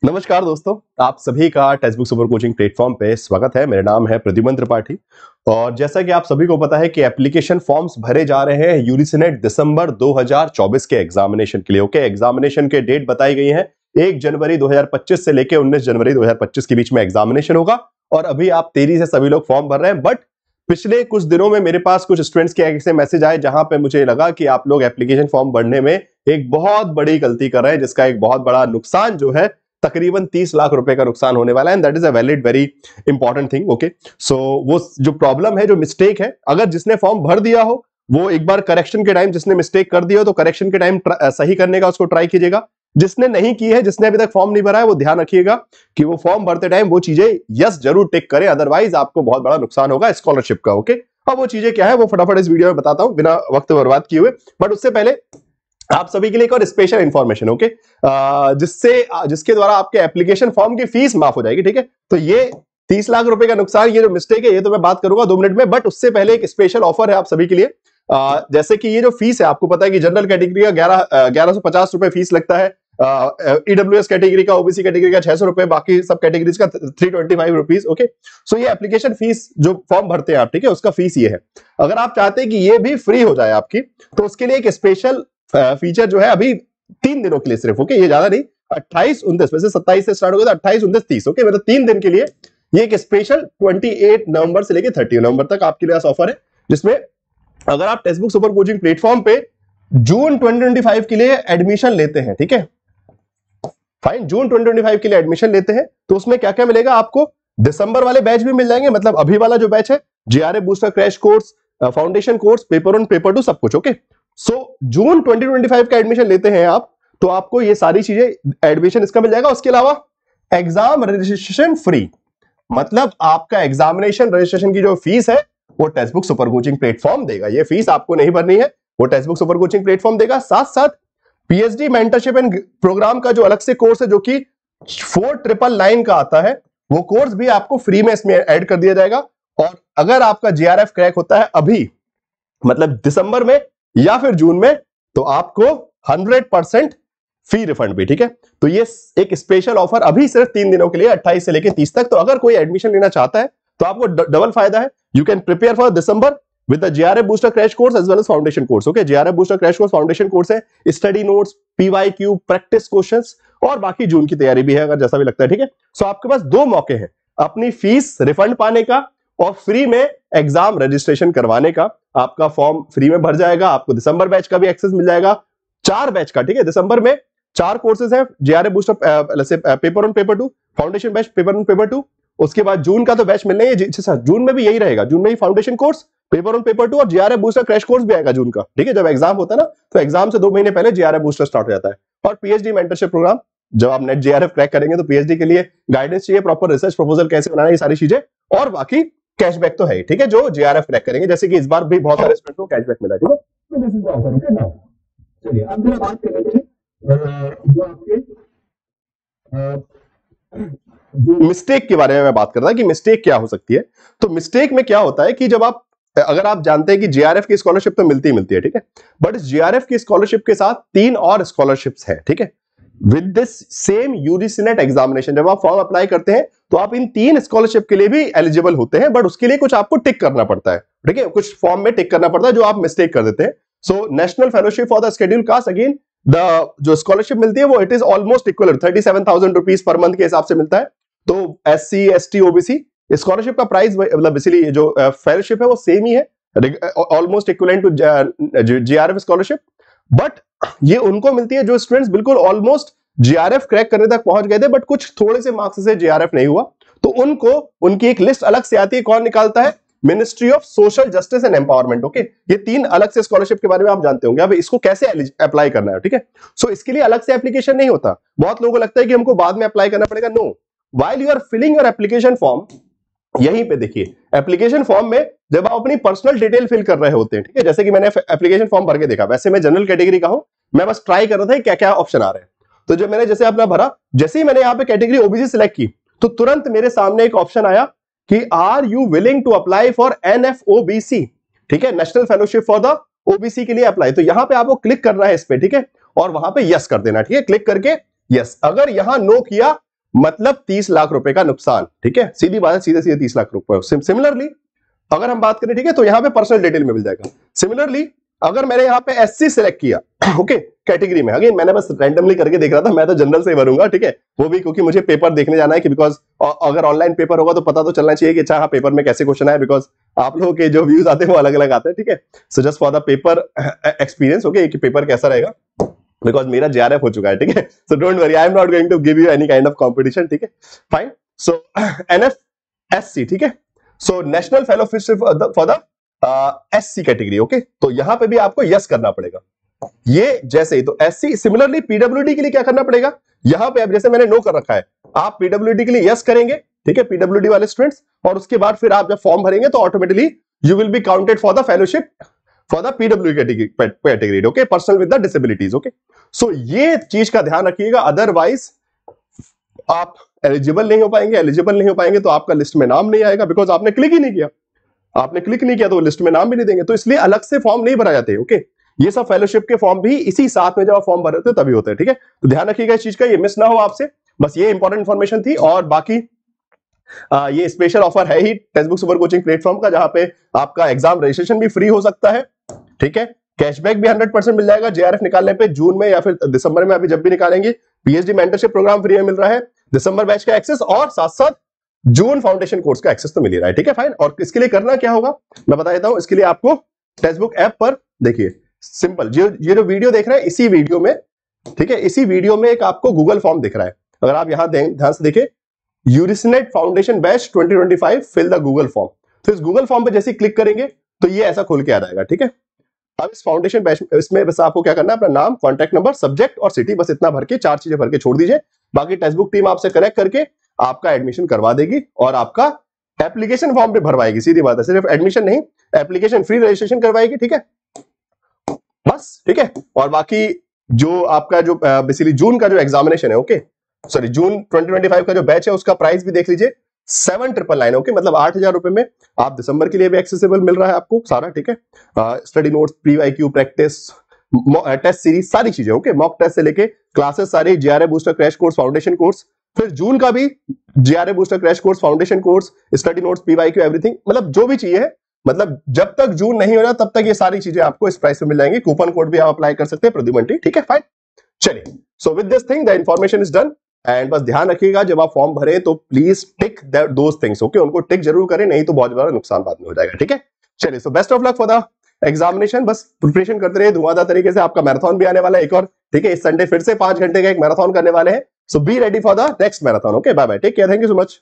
नमस्कार दोस्तों, आप सभी का text book super coaching platform पे स्वागत है। मेरा नाम है प्रद्युमन त्रिपाठी और जैसा कि आप सभी को पता है कि एप्लीकेशन फॉर्म्स भरे जा रहे हैं यूजीसी दिसंबर 2024 के एग्जामिनेशन के लिए। ओके, एग्जामिनेशन के डेट बताई गई है 1 जनवरी 2025 से लेकर 19 जनवरी 2025 के बीच में एग्जामिनेशन होगा और अभी आप तेजी से सभी लोग फॉर्म भर रहे हैं। बट पिछले कुछ दिनों में मेरे पास कुछ स्टूडेंट्स के ऐसे मैसेज आए जहां पे मुझे लगा कि आप लोग एप्लीकेशन फॉर्म भरने में एक बहुत बड़ी गलती कर रहे हैं, जिसका एक बहुत बड़ा नुकसान जो है तकरीबन 30 लाख रुपए का नुकसान होने वाला है। And that is a valid very important thing. Okay, so वो जो प्रॉब्लम है, जो मिस्टेक है, अगर जिसने फॉर्म भर दिया हो वो एक बार करेक्शन के टाइम, जिसने मिस्टेक कर दिया हो तो करेक्शन के टाइम सही करने का उसको ट्राई कीजिएगा। जिसने नहीं की है, जिसने अभी तक फॉर्म नहीं भरा है, वो ध्यान रखिएगा कि वो फॉर्म भरते टाइम वो चीजें यस जरूर टिक करे, अदरवाइज आपको बहुत बड़ा नुकसान होगा स्कॉलरशिप का। ओके, अब वो चीजें क्या है वो फटाफट इस वीडियो में बताता हूं बिना वक्त बर्बाद किए हुए। बट उससे पहले आप सभी के लिए एक और स्पेशल इंफॉर्मेशन। ओके, जिसके द्वारा आपके एप्लीकेशन फॉर्म की फीस माफ हो जाएगी। ठीक है, तो ये 30 लाख रुपए का नुकसान, ये जो मिस्टेक है, ये तो मैं बात करूंगा 2 मिनट में। बट उससे पहले एक स्पेशल ऑफर है आप सभी के लिए। जैसे कि ये जो फीस है, आपको पता है कि जनरल कैटेगरी का 1150 रुपए फीस लगता है, ईडब्ल्यूएस कैटेगरी का, ओबीसी कैटेगरी का 600 रुपए, बाकी सब कैटेगरीज का 325 रुपीज। ओके, सो ये एप्लीकेशन फीस जो फॉर्म भरते हैं आप, ठीक है, उसका फीस ये है। अगर आप चाहते हैं कि ये भी फ्री हो जाए आपकी, तो उसके लिए एक स्पेशल फीचर जो है अभी 3 दिनों के लिए सिर्फ। ओके, ये ज्यादा नहीं, 28 29 वैसे 27 से स्टार्ट होगा तो 28 29 30। ओके, मतलब 3 दिन के लिए ये एक स्पेशल 28 नवंबर से लेकर 30 नवंबर तक आपके लिए ऑफर है, जिसमें अगर आप text book super coaching platform पे जून 2025 के लिए एडमिशन लेते हैं, ठीक है, फाइन, जून 2025 के लिए एडमिशन लेते हैं, तो उसमें क्या क्या मिलेगा आपको? दिसंबर वाले बैच भी मिल जाएंगे, मतलब अभी वाला जो बैच है, GRF booster crash course, foundation course, paper 1 paper 2 सब कुछ। ओके, सो जून 2025 का एडमिशन लेते हैं आप, तो आपको ये सारी चीजें एडमिशन इसका मिल जाएगा। उसके अलावा एग्जाम रजिस्ट्रेशन फ्री, मतलब आपका एग्जामिनेशन रजिस्ट्रेशन की जो फीस है वो text book super coaching platform देगा। ये फीस आपको नहीं भरनी है, वो text book super coaching platform देगा। साथ साथ पीएचडी मेंटरशिप एंड प्रोग्राम का जो अलग से कोर्स है, जो कि 4999 का आता है, वो कोर्स भी आपको फ्री में इसमें ऐड कर दिया जाएगा। और अगर आपका जीआरएफ क्रैक होता है अभी, मतलब दिसंबर में या फिर जून में, तो आपको 100% फी रिफंड भी। ठीक है, तो ये एक स्पेशल ऑफर अभी सिर्फ 3 दिनों के लिए, 28 से लेकर 30 तक। तो अगर कोई एडमिशन लेना चाहता है तो आपको डबल फायदा है। You can prepare for December with the GRF booster crash course as well as foundation course. Okay, GRF booster crash course foundation course है, study notes, PYQ, practice questions और बाकी जून की तैयारी भी है अगर जैसा भी लगता है। ठीक है, सो आपके पास 2 मौके हैं अपनी फीस रिफंड पाने का और फ्री में एग्जाम रजिस्ट्रेशन करवाने का। आपका फॉर्म फ्री में भर जाएगा, आपको दिसंबर बैच का भी एक्सेस मिल जाएगा, 4 बैच का। ठीक है, दिसंबर में 4 कोर्सेज हैं, GRF booster paper 1 paper 2, foundation batch paper 1 paper 2। उसके बाद जून का तो बैच मिलने है, जून में भी यही रहेगा, जून में ही फाउंडेशन कोर्स, पेपर 1 पेपर 2 और जीआरएफ बूस्टर क्रैश कोर्स भी आएगा जून का। ठीक है, जब एग्जाम होता है ना, तो एग्जाम से 2 महीने पहले जीआरएफ बूस्टर स्टार्ट हो जाता है। और पीएचडी मेंटरशिप प्रोग्राम, जब आप नेट जीआरएफ क्रैक करेंगे तो पीएचडी के लिए गाइडेंस चाहिए, प्रॉपर रिसर्च प्रपोजल कैसे बनाना है, ये सारी चीजें, और बाकी कैशबैक तो है ही। ठीक है, जो जीआरएफ क्रैक करेंगे, जैसे कि इस बार भी बहुत सारे स्टूडेंट्स को कैशबैक मिला। ठीक है, तो this is the offer. Okay, now चलिए अब जरा बात कर लेते हैं जो आपके मिस्टेक के बारे में मैं बात कर रहा था कि मिस्टेक क्या हो सकती है। तो मिस्टेक में क्या होता है कि जब आप, अगर आप जानते हैं कि जीआरएफ की स्कॉलरशिप तो मिलती ही मिलती है, ठीक है, बट इस जीआरएफ की स्कॉलरशिप के साथ 3 और स्कॉलरशिप्स है। ठीक है, with this same UGC net examination, जब आप फॉर्म अप्लाई करते हैं तो आप इन 3 स्कॉलरशिप के लिए भी एलिजिबल होते हैं, बट उसके लिए कुछ आपको टिक करना पड़ता है। ठीक है, कुछ फॉर्म में टिक करना पड़ता है जो आप मिस्टेक कर देते हैं। So national fellowship for the scheduled caste, again जो स्कॉलरशिप मिलती है वो it is almost equal, 37,000 rupees per month के हिसाब से मिलता है। तो एससी एसटी ओबीसी स्कॉलरशिप का प्राइस, मतलब बेसिकली जो फेलोशिप है वो सेम ही है, almost equivalent to JRF scholarship. But ये उनको मिलती है जो स्टूडेंट्स बिल्कुल ऑलमोस्ट जीआरएफ क्रैक करने तक पहुंच गए थे, बट कुछ थोड़े से मार्क्स से जीआरएफ नहीं हुआ, तो उनको उनकी एक लिस्ट अलग से आती है। कौन निकालता है? Ministry of social justice and empowerment. Okay, ये 3 अलग से स्कॉलरशिप के बारे में आप जानते होंगे। अब इसको कैसे अप्लाई करना है, ठीक है, सो इसके लिए अलग से एप्लीकेशन नहीं होता। बहुत लोगों को लगता है कि हमको बाद में अप्लाई करना पड़ेगा। No, while you are filling your application form, यहीं पे देखिए एप्लीकेशन फॉर्म में जब आप अपनी पर्सनल डिटेल फिल कर रहे होते हैं, ठीक है, जैसे कि मैंने एप्लीकेशन फॉर्म भर के देखा, वैसे मैं जनरल कैटेगरी का हूं, मैं बस ट्राई कर रहा था क्या क्या ऑप्शन आ रहे हैं। तो जब मैंने जैसे अपना भरा, जैसे ही मैंने यहाँ पे कैटेगरी ओबीसी सिलेक्ट की, तो तुरंत मेरे सामने एक ऑप्शन आया कि are you willing to apply for NFOBC, ठीक है, national fellowship for the OBC के लिए अप्लाई। तो यहां पे आपको क्लिक करना है इस पे, ठीक है, और वहां पे यस कर देना। ठीक है, क्लिक करके यस। अगर यहां नो किया मतलब 30 लाख रुपए का नुकसान, ठीक है, सीधी बात है, सीधे सीधे 30 लाख रुपए। सिमिलरली अगर हम बात करें, ठीक है, तो यहां पे पर्सनल डिटेल में मिल जाएगा। सिमिलरली अगर मैंने यहाँ पे एससी सिलेक्ट किया, ओके, कैटेगरी में, अगेन मैंने बस रैंडमली करके देख रहा था, मैं तो जनरल से ही भरूंगा, ठीक है, वो भी क्योंकि मुझे पेपर देखने जाना है कि बिकॉज अगर ऑनलाइन पेपर होगा तो पता तो चलना चाहिए कि अच्छा हाँ पेपर में कैसे क्वेश्चन आए, बिकॉज आप लोगों के जो व्यूज आते हैं वो अलग अलग आते हैं, ठीक है। So just for the paper experience, okay, कि पेपर कैसा रहेगा, बिकॉज मेरा जेआरएफ हो चुका है, ठीक है। So don't worry, I am not going to give you any kind of competition, ठीक है, फाइन। सो एनएफएससी, ठीक है, so national fellowship for the SC category, okay, तो यहां पे भी आपको यस करना पड़ेगा। ये जैसे ही तो एससी, सिमिलरली पीडब्ल्यूडी के लिए क्या करना पड़ेगा, यहां पे अब जैसे मैंने नो कर रखा है, आप पीडब्ल्यूडी के लिए यस करेंगे, ठीक है, पीडब्ल्यूडी वाले स्टूडेंट्स, और उसके बाद फिर आप जब फॉर्म भरेंगे तो automatically you will be counted for the fellowship for the PWD category, okay, person with the disabilities, okay. So ये चीज का ध्यान रखिएगा, अदरवाइज आप एलिजिबल नहीं हो पाएंगे तो आपका लिस्ट में नाम नहीं आएगा, बिकॉज आपने क्लिक ही नहीं किया, तो लिस्ट में नाम भी नहीं देंगे, तो इसलिए अलग से फॉर्म नहीं भरा जाते, ओके। ये सब फेलोशिप के फॉर्म भी इसी साथ में जब आप फॉर्म भरते हो तभी होते हैं, ठीक है, तो ध्यान रखिएगा इस चीज का, ये मिस ना हो आपसे, बस ये इंपॉर्टेंट इंफॉर्मेशन थी। और बाकी ये स्पेशल ऑफर है ही text book super coaching platform का, जहां पे आपका एग्जाम रजिस्ट्रेशन भी फ्री हो सकता है, ठीक है, कैशबैक भी 100% मिल जाएगा जेआरएफ निकालने पे, जून में या फिर दिसंबर में, अभी जब भी निकालेंगे, पीएचडी मेंटरशिप प्रोग्राम फ्री में मिल रहा है, दिसंबर बैच का एक्सेस, और साथ साथ जून फाउंडेशन कोर्स का एक्सेस तो मिल ही रहा है, ठीक है, फाइन। और इसके लिए करना क्या होगा मैं बता देता हूं, इसके लिए आपको टेक्स्ट बुक ऐप पर देखिए, सिंपल, ये जो वीडियो देख रहे हैं इसी वीडियो में, ठीक है, इसी वीडियो में एक आपको गूगल फॉर्म दिख रहा है, अगर आप यहां ध्यान से देखें, यूरिसनेट foundation batch 2025 fill the Google form, तो इस गूगल फॉर्म पे जैसे क्लिक करेंगे तो ये ऐसा खुल के आ जाएगा, ठीक है। अब इस फाउंडेशन बैच, इसमें बस आपको क्या करना है, अपना नाम, कॉन्टैक्ट नंबर, सब्जेक्ट और सिटी, बस इतना भर के, 4 चीजें भर के छोड़ दीजिए, बाकी टेक्स्ट बुक टीम आपसे कनेक्ट करके आपका एडमिशन करवा देगी और आपका एप्लीकेशन फॉर्म भी भरवाएगी, सीधी बात है, सिर्फ एडमिशन नहीं, एप्लीकेशन फ्री रजिस्ट्रेशन करवाएगी, ठीक है, बस, ठीक है। और बाकी जो आपका जो बेसिकली जून का जो एग्जामिनेशन है, ओके, सॉरी जून 2025 का जो बैच है उसका प्राइस भी देख लीजिए, 7,999, ओके, मतलब 8,000 रुपए में आप दिसंबर के लिए भी एक्सेसिबल मिल रहा है आपको सारा, ठीक है, study notes, pre IQ, practice, test series, सारी चीजें, ओके, मॉक टेस्ट से लेके क्लासेस सारी, JRF booster crash course, foundation course, फिर जून का भी JRF booster crash course, foundation course, study notes, PYQ, everything, मतलब जो भी चाहिए है, मतलब जब तक जून नहीं हो रहा तब तक ये सारी चीजें आपको इस प्राइस पे मिल जाएंगी, कूपन कोड भी आप अप्लाई कर सकते हैं, प्रद्युमन, ठीक है, फाइन। चलिए, so with this thing the information is done, and बस ध्यान रखिएगा जब आप फॉर्म भरे तो please tick those things, okay, उनको टिक जरूर करें, नहीं तो बहुत बड़ा नुकसान बाद में हो जाएगा, ठीक है। चलिए, so best of luck for the examination, बस प्रिपरेशन करते रहिए धुआंधार तरीके से, आपका मैराथन भी आने वाला है एक और, ठीक है, इस संडे फिर से 5 घंटे का एक मैराथन करने वाले हैं, so be ready for the next marathon, okay, bye bye, take care, thank you so much.